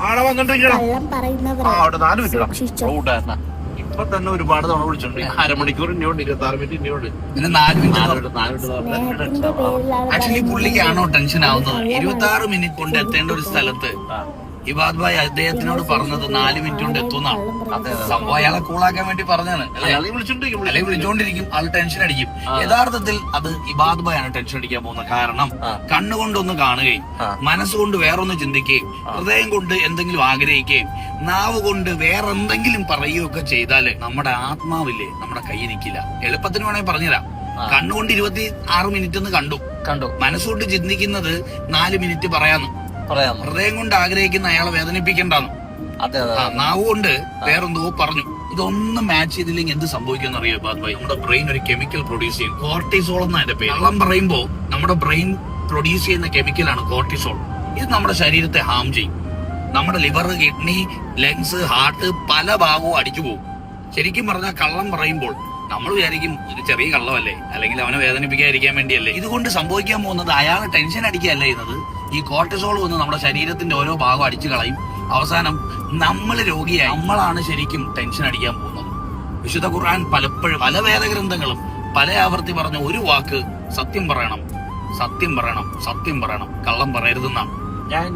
ആടെ വന്നിട്ടിരിക്കണം. അവിടെ 4 മിനിറ്റ് ഇപ്പൊ തന്നെ ഒരുപാട് തവണ വിളിച്ചോണ്ട് അരമണിക്കൂർ ഇനിയുണ്ട്, 26 മിനിറ്റ് ഇനിയുണ്ട്. പിന്നെ 4 മിനിറ്റ് ആക്ച്വലി പുള്ളിക്കാണോ ടെൻഷൻ ആവുന്നത്? 26 മിനിറ്റ് കൊണ്ട് എത്തേണ്ട ഒരു സ്ഥലത്ത് ഇബാദ് ഭായ് അദ്ദേഹത്തിനോട് പറഞ്ഞത് 4 മിനിറ്റ് കൊണ്ട് എത്തുന്നാണ്. സംഭവം അയാളെ കൂളാക്കാൻ വേണ്ടി പറഞ്ഞാണ്. അല്ലെങ്കിൽ വിളിച്ചോണ്ടിരിക്കും, ആൾ ടെൻഷൻ അടിക്കും. യഥാർത്ഥത്തിൽ അത് ഇബാദ് ഭായ് ആണ് ടെൻഷൻ അടിക്കാൻ പോകുന്നത്. കാരണം കണ്ണുകൊണ്ടൊന്ന് കാണുകയും മനസ്സുകൊണ്ട് വേറൊന്ന് ചിന്തിക്കുകയും ഹൃദയം കൊണ്ട് എന്തെങ്കിലും ആഗ്രഹിക്കുകയും നാവ് കൊണ്ട് വേറെന്തെങ്കിലും പറയുകയൊക്കെ ചെയ്താല് നമ്മുടെ ആത്മാവില്ലേ നമ്മുടെ കൈ നിൽക്കില്ല. എളുപ്പത്തിന് വേണമെങ്കിൽ പറഞ്ഞുതരാം. കണ്ണുകൊണ്ട് 26 മിനിറ്റ് എന്ന് കണ്ടു. മനസ്സുകൊണ്ട് ചിന്തിക്കുന്നത് 4 മിനിറ്റ് പറയാന്ന്. ഹൃദയം കൊണ്ട് ആഗ്രഹിക്കുന്ന അയാളെ വേദനിപ്പിക്കണ്ടെന്ന്. നാവ് കൊണ്ട് വേറെന്തോ പറഞ്ഞു. ഇതൊന്നും മാച്ച് ചെയ്തില്ലെങ്കിൽ എന്ത് സംഭവിക്കും അറിയോ ഇബാദ് ഭായ്? നമ്മുടെ ബ്രെയിൻ ഒരു കെമിക്കൽ പ്രൊഡ്യൂസ് ചെയ്യും, കോർട്ടിസോൾ എന്നാണ് അതിന്റെ പേര്. കള്ളം പറയുമ്പോ നമ്മുടെ ബ്രെയിൻ പ്രൊഡ്യൂസ് ചെയ്യുന്ന കെമിക്കലാണ് കോർട്ടിസോൾ. ഇത് നമ്മുടെ ശരീരത്തെ ഹാം ചെയ്യും. നമ്മുടെ ലിവർ, കിഡ്നി, ലങ്സ്, ഹാർട്ട് പല ഭാഗവും അടിച്ചു പോകും. ശരിക്കും പറഞ്ഞാൽ കള്ളം പറയുമ്പോൾ നമ്മൾ വിചാരിക്കും ഒരു ചെറിയ കള്ളമല്ലേ, അല്ലെങ്കിൽ അവനെ വേദനിപ്പിക്കാതിരിക്കാൻ വേണ്ടിയല്ലേ. ഇതുകൊണ്ട് സംഭവിക്കാൻ പോകുന്നത് അയാളെ ടെൻഷൻ അടിക്കുകയല്ല ചെയ്യുന്നത്. ഈ കോർട്ടിസോൾ വന്ന് നമ്മുടെ ശരീരത്തിന്റെ ഓരോ ഭാഗം അടിച്ചു കളയും. അവസാനം നമ്മൾ രോഗിയായി. നമ്മളാണ് ശരിക്കും ടെൻഷൻ അടിക്കാൻ പോകുന്നത്. വിശുദ്ധ ഖുർആൻ പലപ്പോഴും പല വേദഗ്രന്ഥങ്ങളും പല ആവർത്തി പറഞ്ഞ ഒരു വാക്ക് സത്യം പറയണം, സത്യം പറയണം, സത്യം പറയണം, കള്ളം പറയരുതെന്നാണ്. ഞാൻ